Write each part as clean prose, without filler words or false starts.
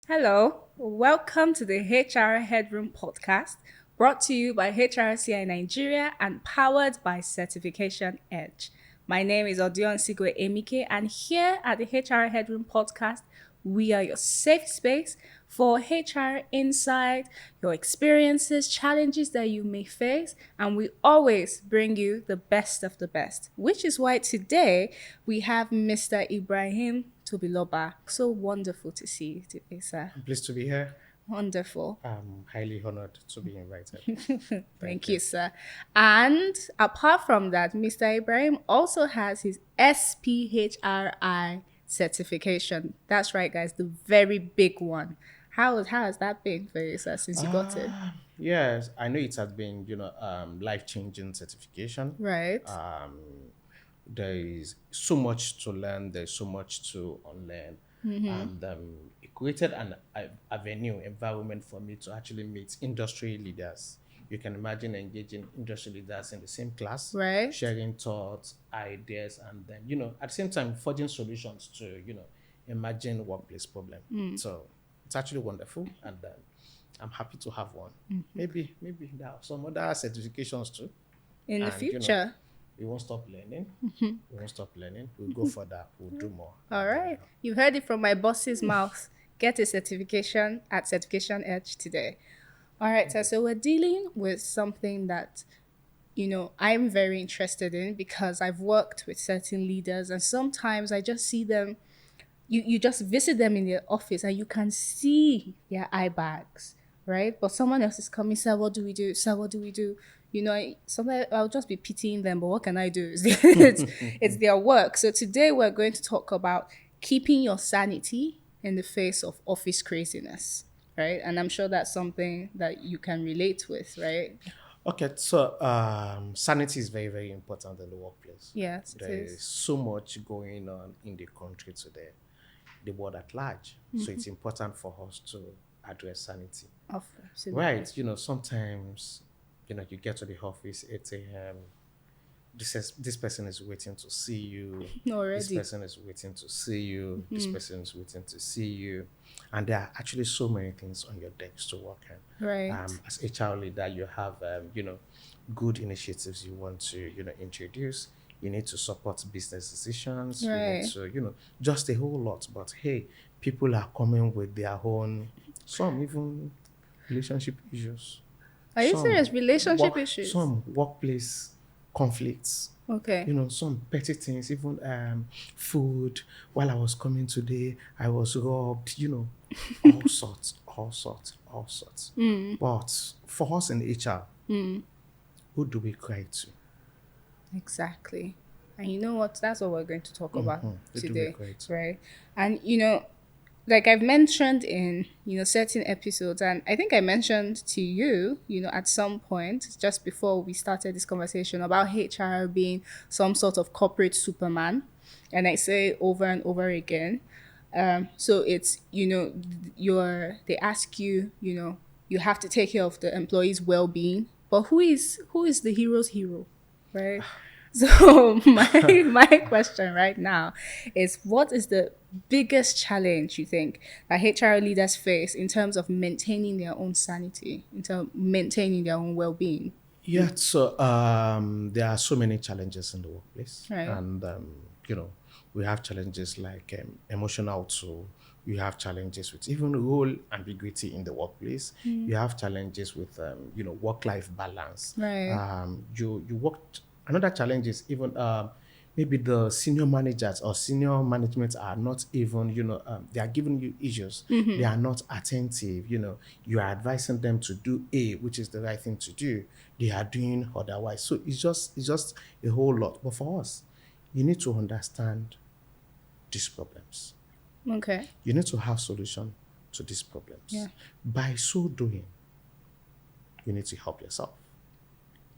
Hello, welcome to the HR Headroom podcast, brought to you by HRCI Nigeria and powered by Certification Edge. My name is Odion Sigwe Emike, and here at the HR Headroom podcast, we are your safe space for HR insight, your experiences, challenges that you may face, and we always bring you the best of the best. Which is why today we have Mr. Ibrahim Tobiloba. So wonderful to see you today, sir. I'm pleased to be here. Wonderful. I'm highly honored to be invited. Thank Thank you, you. sir. And apart from that, Mr. Ibrahim also has his SPHRI certification. That's right, guys, the very big one. How has that been for you, sir, since you got it? Yes, I know it has been, life-changing certification. Right. Um, there is so much to learn. There's so much to unlearn, and it created an avenue environment for me to actually meet industry leaders. You can imagine engaging industry leaders in the same class, Right. sharing thoughts, ideas, and then at the same time forging solutions to imagine workplace problem. So it's actually wonderful, and I'm happy to have one. Maybe there are some other certifications too, In the and future. we won't stop learning. We won't stop learning. We'll go further. We'll do more. All And, right. You've heard it from my boss's mouth. Get a certification at Certification Edge today. All right, sir. So we're dealing with something that, I'm very interested in because I've worked with certain leaders and sometimes I just see them, you just visit them in their office and you can see their eye bags, right? But someone else is coming, sir, what do we do? Sir, what do we do? Sometimes I'll just be pitying them, but what can I do? It's their work. So today we're going to talk about keeping your sanity in the face of office craziness, right? And I'm sure that's something that you can relate with, right? okay, so sanity is very, very important in the workplace. Yes, it There is is. so much going on in the country today, the world at large. So it's important for us to address sanity. Absolutely. Right, sometimes, you get to the office 8 a.m. This person is waiting to see you. This Already. person is waiting to see you. This person is waiting to see you, and there are actually so many things on your decks to work on. Right. As HR leader, you have good initiatives you want to introduce. You need to support business decisions. You need Right. to just a whole lot. But hey, people are coming with their own, some even relationship issues, Are you serious? Relationship issues? some workplace conflicts, Okay. some petty things, even food. While I was coming today, I was robbed, all sorts, all sorts, all sorts. But for us in HR, who do we cry to? Exactly. And you know what? That's what we're going to talk about Who do we today, cry to? right? And like I've mentioned in certain episodes, and I think I mentioned to you, at some point just before we started this conversation about HR being some sort of corporate Superman, and I say over and over again. So it's they ask you, you have to take care of the employee's well-being, but who is the hero's hero, right? So my question right now is, what is the biggest challenge you think that HR leaders face in terms of maintaining their own sanity, in terms of maintaining their own well-being? Yeah, so there are so many challenges in the workplace, Right. and we have challenges like emotional too. You have challenges with even role ambiguity in the workplace. You have challenges with work-life balance. Right. You worked. Another challenge is even maybe the senior managers or senior management are not even they are giving you issues. They are not attentive. You are advising them to do A, which is the right thing to do. They are doing otherwise. So it's just a whole lot. But for us, you need to understand these problems. Okay. You need to have solution to these Yeah. problems. By so doing, you need to help yourself.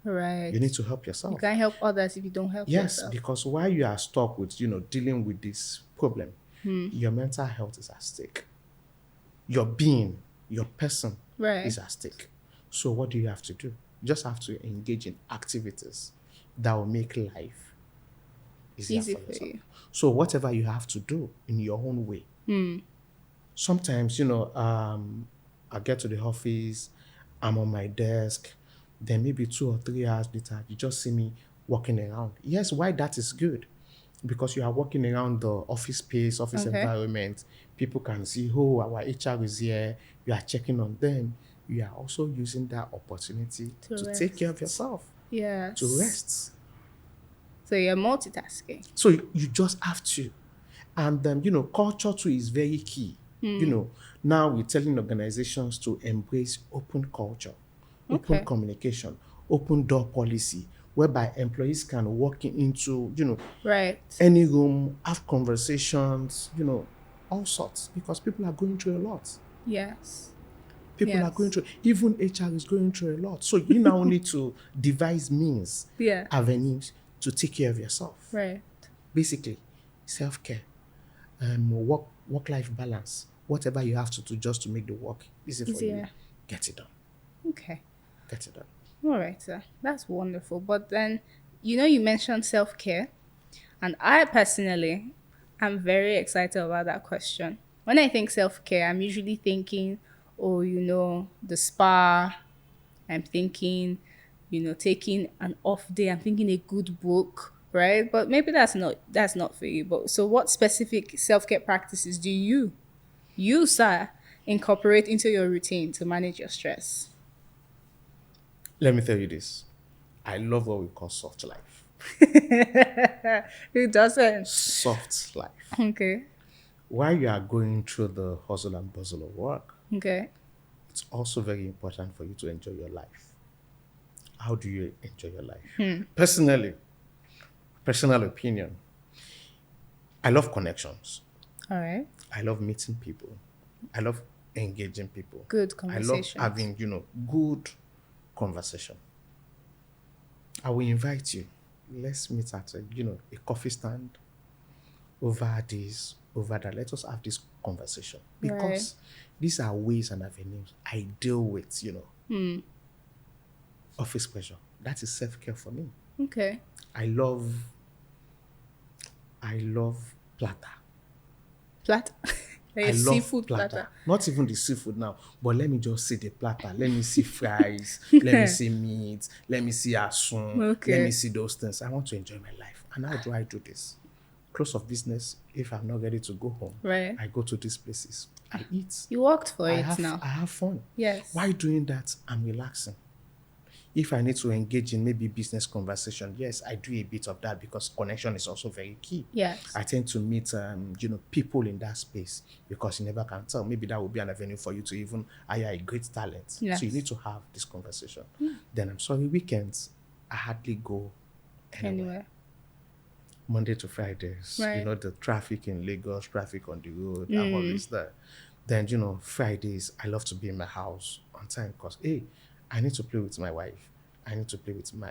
Right. You need to help You yourself. can't help others if you don't help Yes, yourself. because while you are stuck with dealing with this problem, your mental health is at stake. Your being, your person Right. is at stake. So what do you have to do? You just have to engage in activities that will make life easier Easy for for yourself. you. So whatever you have to do in your own way, Sometimes, I get to the office, I'm on my desk, then maybe 2 or 3 hours later, you just see me walking around. Yes, why that is good? Because you are walking around the office space, office Okay. environment. People can see, oh, our HR is here. You are checking on them. You are also using that opportunity To to take care of rest. yourself, to Yes. rest. So you're multitasking. So you just have to. And culture too is very key. Now we're telling organizations to embrace open culture, open Okay. communication, open door policy, whereby employees can walk into, Right. any room, have conversations, all sorts, because people are going through a lot. Yes. People are going Yes. through, even HR is going through a lot. So you now need to devise means, Yeah. avenues to take care of yourself. Right. Basically, self care, work life balance, whatever you have to do just to make the work easy for you, Easier. get it done. Okay. Get it done. All right, sir. That's wonderful. But then, you mentioned self care, and I personally am very excited about that question. When I think self care, I'm usually thinking, oh, the spa. I'm thinking, taking an off day. I'm thinking a good book, right? But maybe that's not for you. But so, what specific self care practices do you, sir, incorporate into your routine to manage your stress? Let me tell you this. I love what we call soft life. Who doesn't? Soft life. Okay. While you are going through the hustle and bustle of work, Okay. it's also very important for you to enjoy your life. How do you enjoy your life? Personally, personal opinion, I love connections. All right. I love meeting people. I love engaging people. Good I love conversations. having, good conversation. I will invite you. Let's meet at a coffee stand over this, over that. Let us have this conversation. Right. Because these are ways and avenues I deal with, office pressure. That is self-care for me. Okay. I love platter. Platter. I A love seafood platter. platter. Not even the seafood now, but let me just see the platter. Let me see fries. Let me see meat. Let me see asun. Let me Okay. see those things. I want to enjoy my life. And how do I do this? Close of business. If I'm not ready to go home, Right. I go to these places. I eat. You worked for I it have now. I have fun. Yes. While doing that, I'm relaxing. If I need to engage in maybe business conversation, yes, I do a bit of that because connection is also very key. Yes. I tend to meet, people in that space because you never can tell. Maybe that will be an avenue for you to even hire a great talent. So you need Yes. to have this conversation. Then I'm sorry, weekends, I hardly go anywhere. Anyway. Monday to Fridays, Right. the traffic in Lagos, traffic on the road, I'm always there. Then, Fridays, I love to be in my house on time because, hey, I need to play with my wife. I need to play with my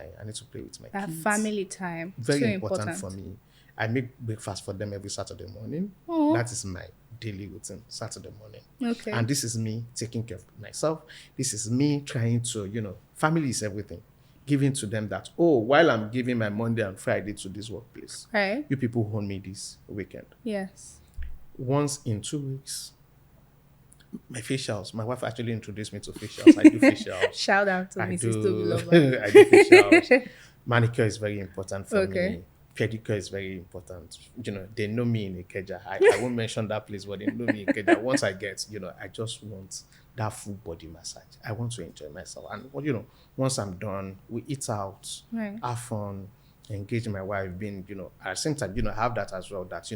That kids. family time. Very So important for important. me. I make breakfast for them every Saturday morning. Oh. That is my daily routine, Saturday morning. Okay. And this is me taking care of myself. This is me trying to, family is everything. Giving to them that, oh, while I'm giving my Monday and Friday to this workplace, Right. you people own me this weekend. Yes. Once in 2 weeks, my facials. My wife actually introduced me to facials. I do facials. Shout out to I Mrs. Toby do Lover. I do facials. Manicure is very important for Okay. me. Pedicure is very important. They know me in Ikeja. I won't mention that place, but they know me in Ikeja. Once I get, I just want that full body massage. I want to enjoy myself. And once I'm done, we eat out, Right. have fun, engage my wife, being, at the same time, have that as well, that,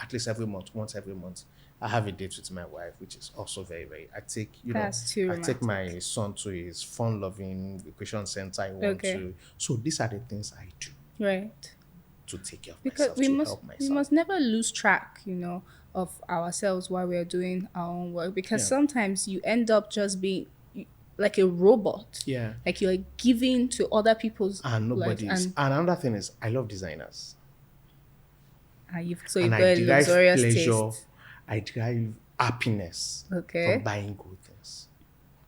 at least every month, once every month, I have a date with my wife, which is also very, very. That's too I take romantic. my son to his fun-loving recreation center. I want Okay. to. So these are the things I do Right. to take care of Because myself, we to must help we myself. must never lose track, of ourselves while we're doing our own work. Because Yeah, sometimes you end up just being like a robot. yeah. Like you're giving to other people's And lives, nobody's. and And another thing is, I love designers, you've and got I a derive luxurious pleasure, taste. I derive happiness from Okay. buying good things.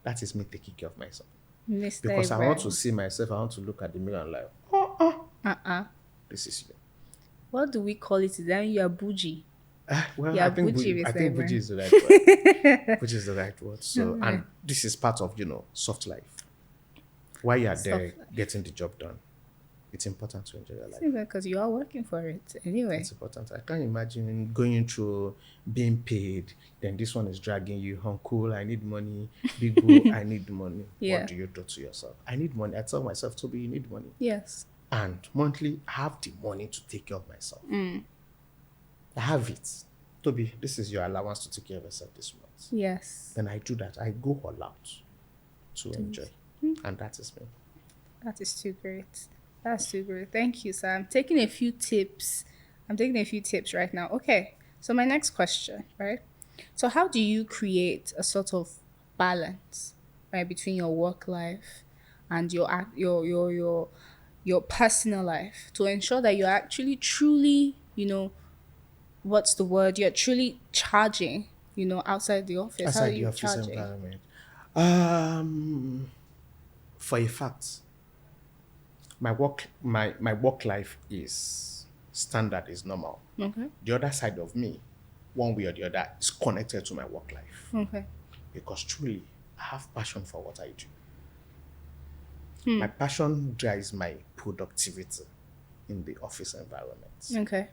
That is me taking care of myself Mr. because I want to Ibrahim. see myself. I want to look at the mirror and like, Uh-uh. this is you. What do we call it then? You're bougie. Well, Yeah, bougie I with think bougie them. is the right word. Bougie is the right word. So, and this is part of soft life. While you are Stuff there like getting the job done, it's important to enjoy your life. because you are working for it anyway. It's important. I can't imagine going through being paid, then this one is dragging you. Uncle, I need money. Big bro, I need money. What Yeah. do you do to yourself? I need money. I tell myself, Toby, you need money. Yes. And monthly, I have the money to take care of myself. I have it. Toby, this is your allowance to take care of yourself this month. Yes. Then I do that. I go all out to enjoy. And that is me. That is too great. That's too great. Thank you, sir. I'm taking a few tips. I'm taking a few tips right now. Okay. So my next question, right? So how do you create a sort of balance, right, between your work life and your personal life to ensure that you're actually truly, what's the word? You're truly charging, outside the office. How are Aside the you office charging? environment. Um, for a fact, my work life is standard, is normal. Okay. The other side of me, one way or the other, is connected to my work life. Okay. Because truly, I have passion for what I do. My passion drives my productivity in the office environment. Okay.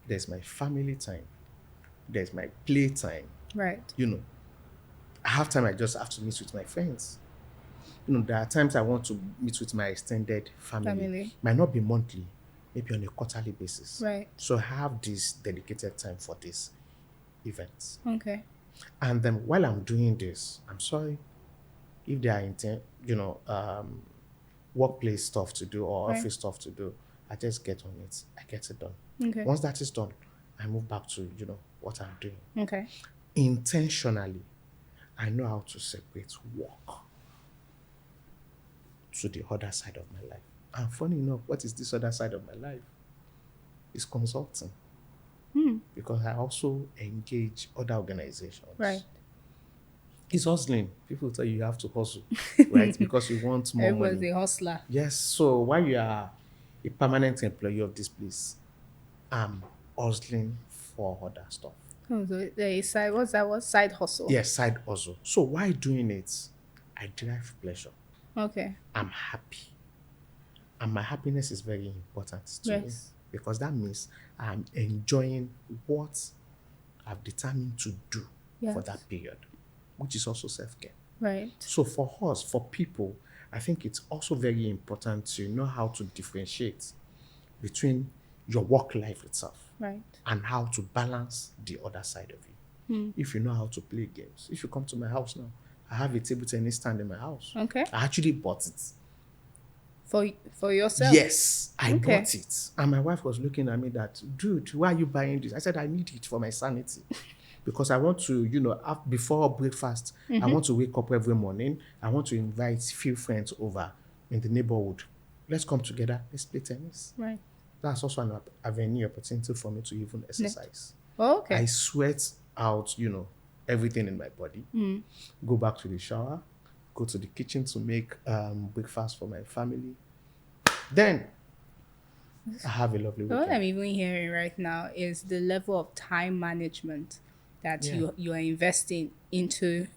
There's my family time. There's my play time. Right. I have time I just have to meet with my friends. There are times I want to meet with my extended family. Family. Might not be monthly, maybe on a quarterly basis. Right. So I have this dedicated time for these events. Okay. And then while I'm doing this, I'm sorry if there are workplace stuff to do or Right. office stuff to do. I just get on it. I get it done. Okay. Once that is done, I move back to what I'm doing. Okay. Intentionally, I know how to separate work to the other side of my life. And funny enough, what is this other side of my life? It's consulting. Because I also engage other organizations. Right. It's hustling. People tell you have to hustle, right? Because you want more Everyone's money. a hustler. Yes. So while you are a permanent employee of this place, I'm hustling for other stuff. Oh, so there is side. What's that? What side hustle? Yes, side hustle. So while doing it, I derive pleasure. Okay. I'm happy. And my happiness is very important to me. Yes. Because that means I'm enjoying what I've determined to do for Yes. that period, which is also self-care. Right. So for us, for people, I think it's also very important to know how to differentiate between your work life itself Right. and how to balance the other side of you. If you know how to play games, if you come to my house now, I have a table tennis stand in my house. Okay. I actually bought it. For yourself. Yes, I Okay. bought it. And my wife was looking at me that, dude, why are you buying this? I said, I need it for my sanity. Because I want to, before breakfast, I want to wake up every morning. I want to invite few friends over in the neighborhood. Let's come together. Let's play tennis. Right. That's also an avenue opportunity for me to even exercise. Oh, okay. I sweat out, everything in my body. Go back to the shower, go to the kitchen to make breakfast for my family. Then I have a lovely So what I'm weekend. even hearing right now is the level of time management that Yeah. you are investing into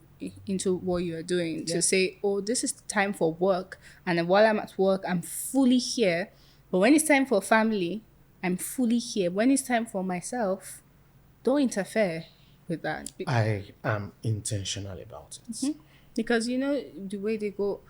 what you are doing to Yeah. say, oh, this is the time for work, and then while I'm at work, I'm fully here. But when it's time for family, I'm fully here. When it's time for myself, don't interfere with that. I am intentional about it. Because the way they go,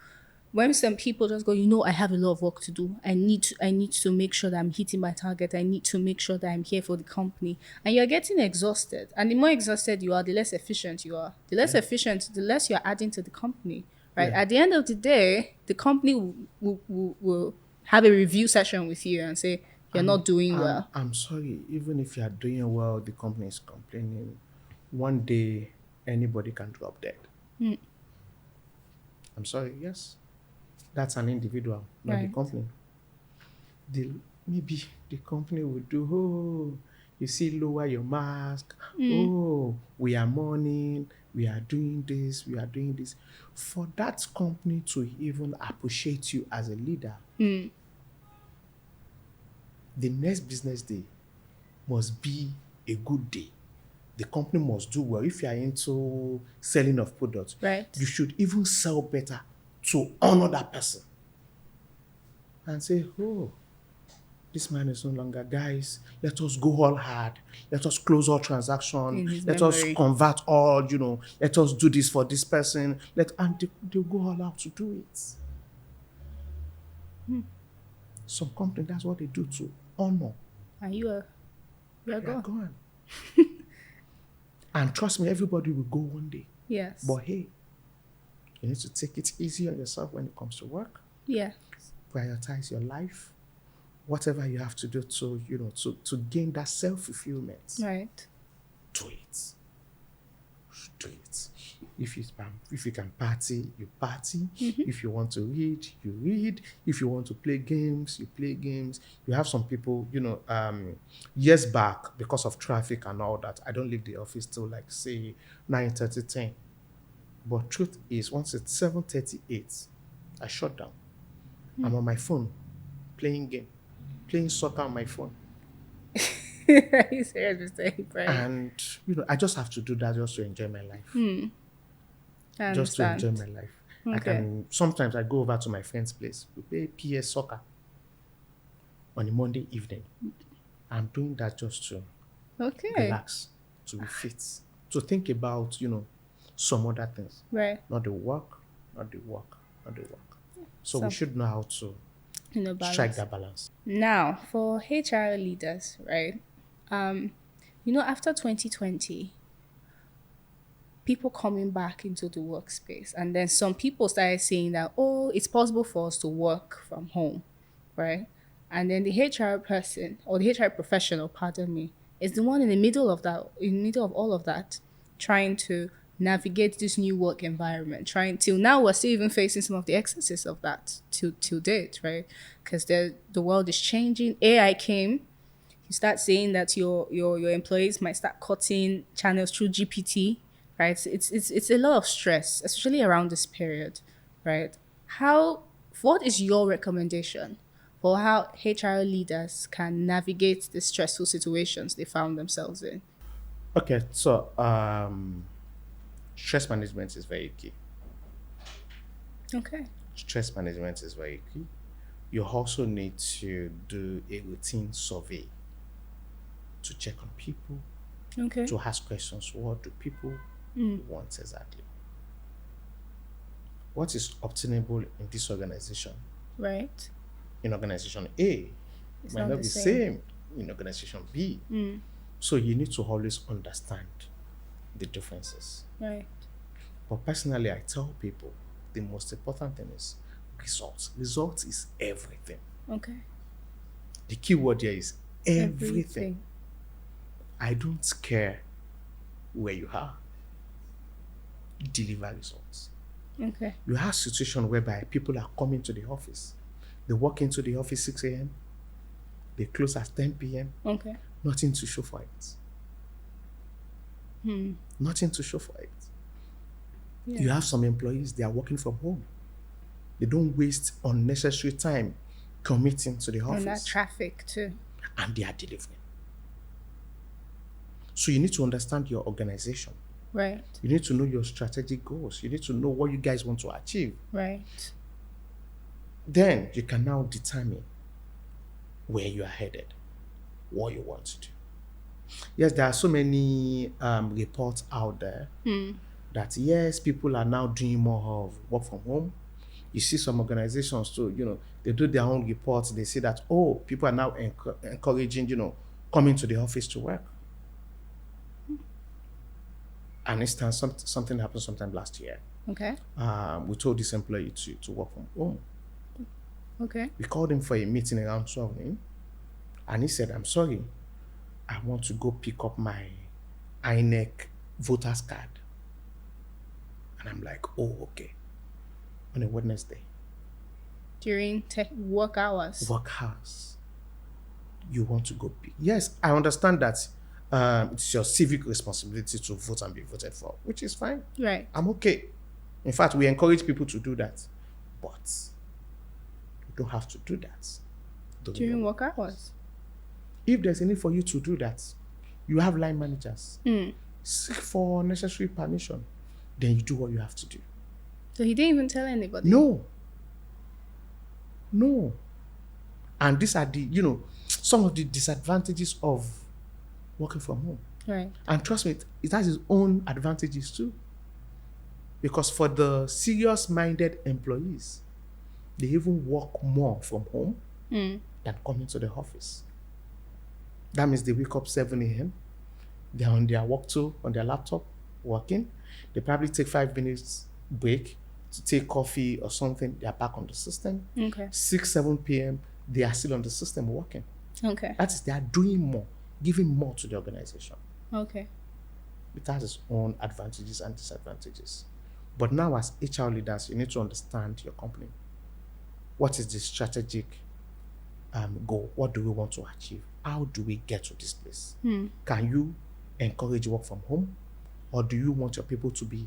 when some people just go, I have a lot of work to do. I need to make sure that I'm hitting my target. I need to make sure that I'm here for the company. And you're getting exhausted. And the more exhausted you are, the less efficient you are. The less efficient, the less you're adding to the company. Right? Yeah. At the end of the day, the company will have a review session with you and say, you're not doing well. I'm sorry, even if you are doing well, the company is complaining. One day, anybody can drop dead. I'm sorry, yes. That's an individual, not the Right. company. Maybe the company will do, you see, lower your mask. Oh, we are mourning, we are doing this, we are doing this. For that company to even appreciate you as a leader, the next business day must be a good day. The company must do well. If you are into selling of products, Right. you should even sell better to honor that person and say, oh, this man is no longer, guys, let us go all hard. Let us close all transaction. In his Let us memory. convert all, let us do this for this person. And they'll go all out to do it. Some company, that's what they do to honor. And you're They are gone. gone. And trust me, everybody will go one day. Yes. But hey, you need to take it easy on yourself when it comes to work. Yeah. Prioritize your life. Whatever you have to do to, to gain that self-fulfillment. Right. Do it. Do it. If you can party, you party. If you want to read, you read. If you want to play games, you play games. You have some people, years back, because of traffic and all that, I don't leave the office till like say 9:30, 10. But truth is, once it's 7:38, I shut down. I'm on my phone, playing game, playing soccer on my phone. You serious mistake, right? And I just have to do that just to enjoy my life. I Just to enjoy understand. my life. Okay. Sometimes I go over to my friend's place. We play PS soccer on a Monday evening. I'm doing that just to Okay. relax, to be fit, to think about, some other things. Right. Not the work, not the work, not the work. So So- we should know how to strike Balance. that balance. Now, for HR leaders, right? After 2020, people coming back into the workspace, and then some people started saying that, oh, it's possible for us to work from home, right? And then the HR person or the HR professional, pardon me, is the one in the middle of that, in the middle of all of that, trying to navigate this new work environment. Trying till now, we're still even facing some of the excesses of that to date, right? Because the world is changing. AI came. You start saying that your employees might start cutting channels through GPT, right? It's a lot of stress, especially around this period, right? What is your recommendation for how HR leaders can navigate the stressful situations they found themselves in? Okay, so stress management is very key. Okay. Stress management is very key. You also need to do a routine survey to check on people, Okay. to ask questions. What do people want exactly? What is obtainable in this organization? Right. In organization A, It's might not not the be same. same in organization B. So you need to always understand the differences. Right. But personally, I tell people the most important thing is results. Results is everything. Okay. The key word here is everything. I don't care where you are. Deliver results. Okay. You have situation whereby people are coming to the office. They walk into the office 6 a.m. They close at 10 p.m. Okay. Nothing to show for it. Nothing to show for it. Yeah. You have some employees, they are working from home. They don't waste unnecessary time committing to the office. And that traffic too. And they are delivering. So you need to understand your organization. Right. You need to know your strategic goals. You need to know what you guys want to achieve. Right. Then you can now determine where you are headed, what you want to do. Yes, there are so many reports out there that yes, people are now doing more of work from home. You see some organizations too, they do their own reports. They say that, oh, people are now encouraging, coming to the office to work. An instance, something happened sometime last year. Okay. We told this employee to work from home. Okay. We called him for a meeting around 12 noon, and he said, I'm sorry, I want to go pick up my INEC voter's card. And I'm like, oh, okay. On a Wednesday. During work hours. Work hours. You want to go pick. Yes, I understand that it's your civic responsibility to vote and be voted for, which is fine. Right. I'm okay. In fact, we encourage people to do that. But you don't have to do that During work hours. If there's a need for you to do that, You have line managers. Seek for necessary permission. Then you do what you have to do. So he didn't even tell anybody. No. No. And these are the, some of the disadvantages of working from home. Right. And trust me, it has its own advantages too. Because for the serious-minded employees, they even work more from home than coming to the office. That means they wake up 7 a.m. They're on their work tool, on their laptop, working. They probably take 5 minutes break to take coffee or something. They are back on the system. Okay. 6, 7 p.m., they are still on the system working. Okay. That is, they are doing more, giving more to the organization. Okay. It has its own advantages and disadvantages. But now as HR leaders, you need to understand your company. What is the strategic goal? What do we want to achieve? How do we get to this place? Can you encourage work from home? Or do you want your people to be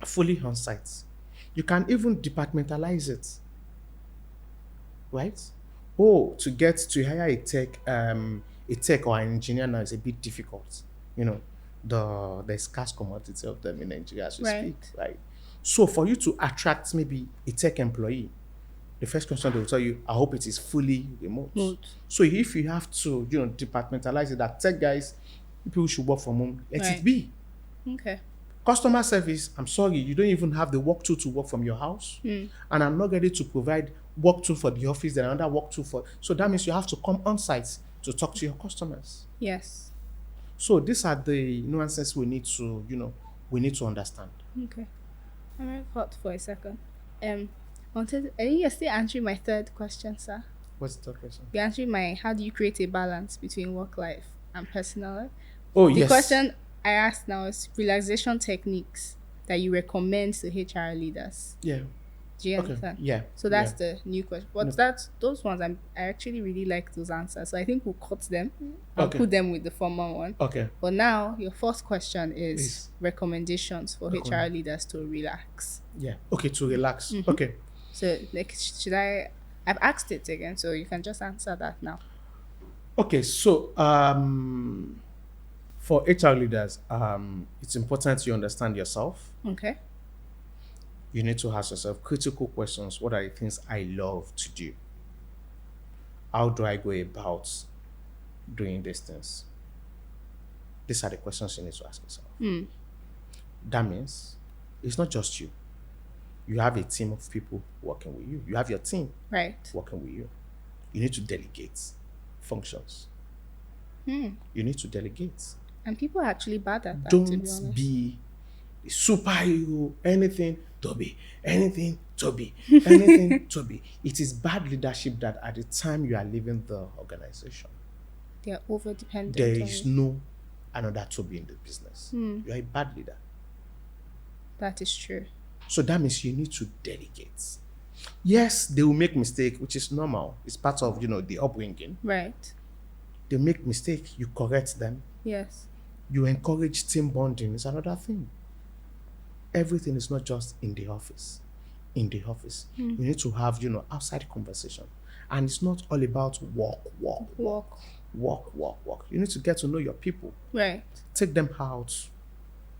fully on site? You can even departmentalize it. Right? Oh, to hire a tech or an engineer now is a bit difficult. The scarce commodity of them in Nigeria as we speak, right? So for you to attract maybe a tech employee, the first question they will tell you, I hope it is fully remote. So if you have to, departmentalize it, that tech guys, people should work from home, let it be. Okay. Customer service, I'm sorry, you don't even have the work tool to work from your house. And I'm not ready to provide work tool for the office, then another work tool for, so that means you have to come on site to talk to your customers. Yes. So these are the nuances we need to, understand. Okay. I'm very hot for a second. I think you're still answering my third question, sir. What's the third question? You're answering my, how do you create a balance between work life and personal life? Oh, the yes. question I asked now is relaxation techniques that you recommend to HR leaders. Yeah. Do you understand? Yeah. So that's the new question. But those ones, I actually really like those answers. So I think we'll cut them and put them with the former one. Okay. But now your first question is recommendations for HR leaders to relax. Yeah. Okay, to relax. Okay. So I've asked it again, so you can just answer that now. Okay, so for HR leaders, it's important you understand yourself. Okay. You need to ask yourself critical questions. What are the things I love to do? How do I go about doing these things? These are the questions you need to ask yourself. That means it's not just you. You have a team of people working with you. You have your team working with you. You need to delegate functions. You need to delegate. And people are actually bad at that. Don't be a superhero, anything to be. Anything to be. It is bad leadership that at the time you are leaving the organization, they are over dependent. There is no another to be in the business. You are a bad leader. That is true. So that means you need to delegate. Yes, they will make mistake, which is normal. It's part of, the upbringing. Right. They make mistake, you correct them. Yes. You encourage team bonding. It's another thing. Everything is not just in the office. You need to have, outside conversation. And it's not all about work. You need to get to know your people. Right. Take them out.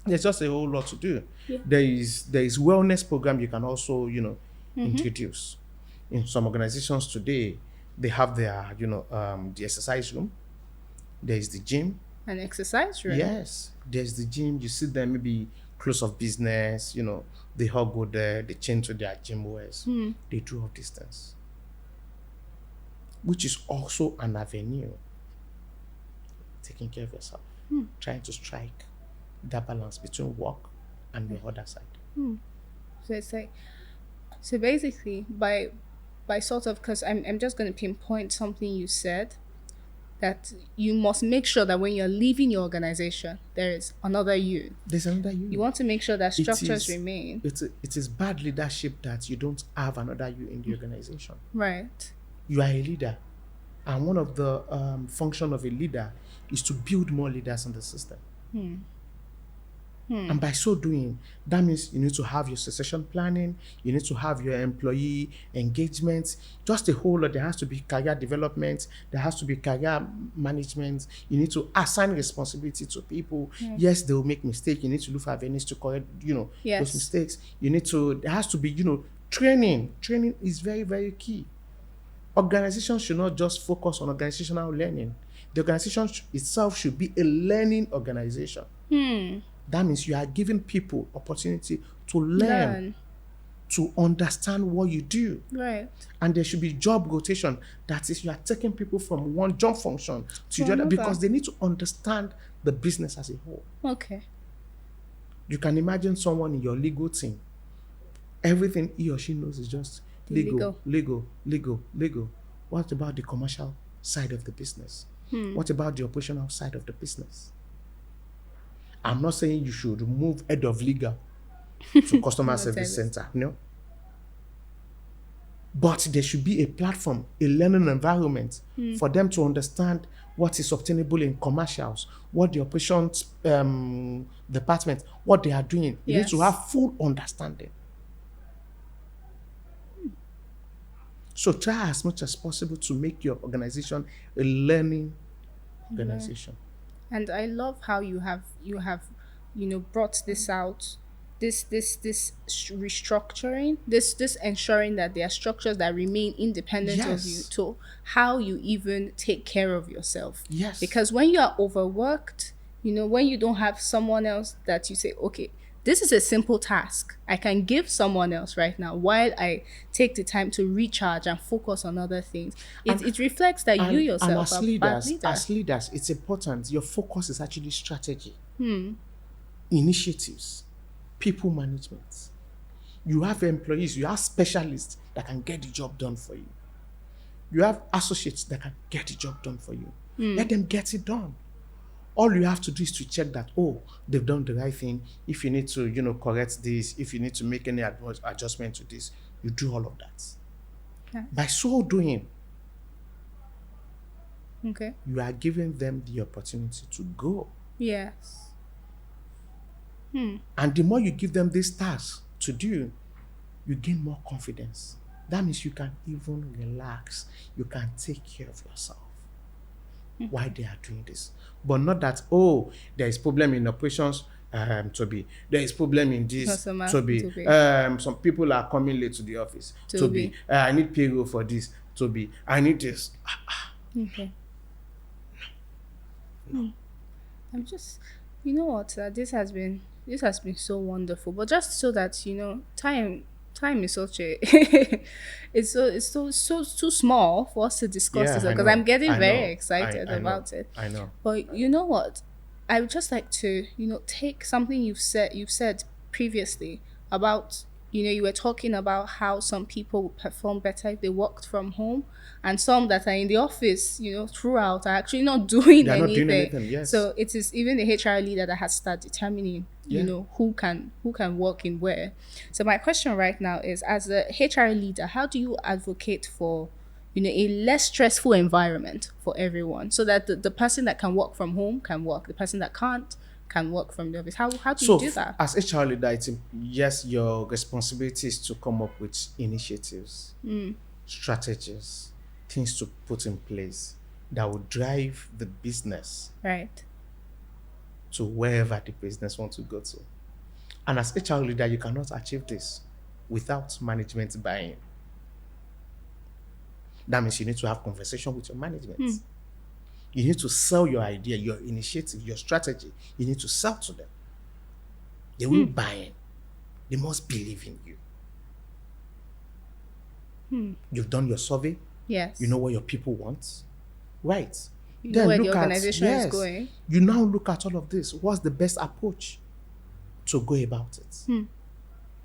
There's just a whole lot to do. Yeah. There is wellness program you can also, introduce. In some organizations today, they have their, the exercise room. There is the gym. An exercise room? Yes. There's the gym. You sit there, maybe close of business, they all go there, they change to their gym wears. They do all these things. Which is also an avenue. Taking care of yourself. Trying to strike that balance between work and the other side. So it's like, so basically by sort of, because I'm just going to pinpoint something you said, that you must make sure that when you're leaving your organization, there is another you. There's another you. You want to make sure that structures remain. It is bad leadership that you don't have another you in the organization. Right. You are a leader. And one of the function of a leader is to build more leaders in the system. And by so doing, that means you need to have your succession planning, you need to have your employee engagement, just a whole lot. There has to be career development, there has to be career management. You need to assign responsibility to people. Right. Yes, they will make mistakes. You need to look for avenues to correct, those Yes. mistakes. There has to be, training. Training is very, very key. Organization should not just focus on organizational learning. The organization itself should be a learning organization. That means you are giving people opportunity to learn, Learn. to understand what you do. Right. And there should be job rotation. That is, you are taking people from one job function to To the other another. because they need to understand the business as a whole. Okay. You can imagine someone in your legal team. Everything he or she knows is just The legal, legal. legal, legal, legal. What about the commercial side of the business? What about the operational side of the business? I'm not saying you should move head of legal to customer Not service service. center, no. But there should be a platform, a learning environment for them to understand what is obtainable in commercials, what the operations department, what they are doing. You need to Yes. have full understanding. So try as much as possible to make your organization a learning organization. And I love how you have brought this out, this restructuring, this ensuring that there are structures that remain independent of you, Yes. to how you even take care of yourself. Yes. Because when you are overworked, when you don't have someone else that you say, okay, this is a simple task I can give someone else right now while I take the time to recharge and focus on other things. It reflects that you And yourself are a bad leader. as leaders, it's important. Your focus is actually strategy, initiatives, people management. You have employees, you have specialists that can get the job done for you. You have associates that can get the job done for you. Let them get it done. All you have to do is to check that, they've done the right thing. If you need to, correct this, if you need to make any adjustment to this, you do all of that. Yeah. By so doing, Okay. you are giving them the opportunity to go. Yes. And the more you give them these tasks to do, you gain more confidence. That means you can even relax. You can take care of yourself while they are doing this. But not that, there is problem in operations, Toby. There is problem in this, Customer, Toby. Toby. Some people are coming late to the office, Toby. Toby. I need payroll for this, Toby. I need this. Okay. I'm just, you know what? This has been so wonderful. But just so that time is such a it's so too small for us to discuss Yeah, this, I because know. I'm getting I very know. excited I know. about it. I know. But you know what? I would just like to, take something you've said previously about, you were talking about how some people would perform better if they worked from home, and some that are in the office, throughout, are actually not doing They are not doing anything. anything, yes. So it is even the HR leader that has to start determining, Yeah. who can work in where. So my question right now is, as a HR leader, how do you advocate for, a less stressful environment for everyone, so that the person that can work from home can work, the person that can't can work from the office? How do you So, do that? as HR leader, yes, your responsibility is to come up with initiatives, strategies, things to put in place that will drive the business Right. to wherever the business wants to go to. And as HR leader, you cannot achieve this without management buy-in. That means you need to have conversation with your management. You need to sell your idea, your initiative, your strategy. You need to sell to them. They will buy in. They must believe in you. You've done your survey. Yes. You know what your people want. Right. You know where the organization is going. You now look at all of this. What's the best approach to go about it?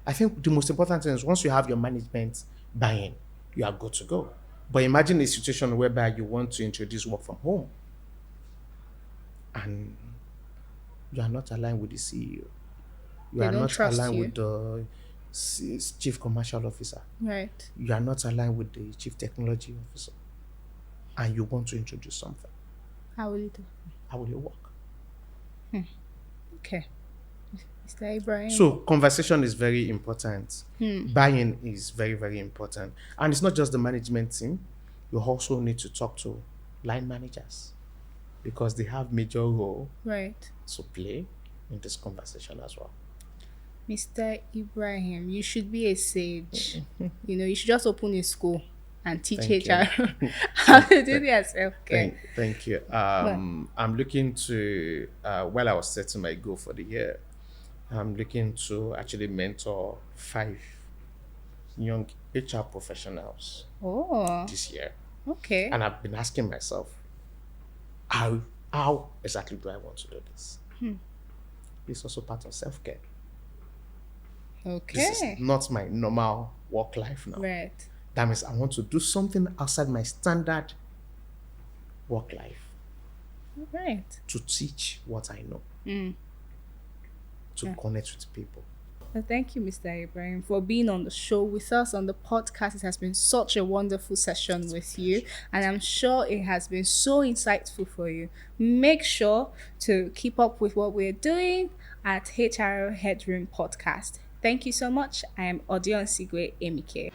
I think the most important thing is, once you have your management buy-in, you are good to go. But imagine a situation whereby you want to introduce work from home and you are not aligned with the CEO. You They are don't not trust aligned you. with the chief commercial officer. Right. You are not aligned with the chief technology officer. And you want to introduce something. How will you do? How will it work? Okay. Mr. Ibrahim. So conversation is very important. Buying is very, very important. And it's not just the management team. You also need to talk to line managers because they have major role Right. to play in this conversation as well. Mr. Ibrahim, you should be a sage. You should just open a school and teach Thank you. HR how to do their self care. Thank you. I'm looking to, while I was setting my goal for the year, I'm looking to actually mentor 5 young HR professionals Oh, this year. okay. And I've been asking myself, how, how exactly do I want to do this? It's also part of self care. This is Okay. not my normal work life now. Right. That means I want to do something outside my standard work life Right. to teach what I know, to connect with people. Well, thank you, Mr. Ibrahim, for being on the show with us on the podcast. It has been such a wonderful session with you, and I'm sure it has been so insightful for you. Make sure to keep up with what we're doing at HR Headroom Podcast. Thank you so much. I am Odion Sigwe Emike.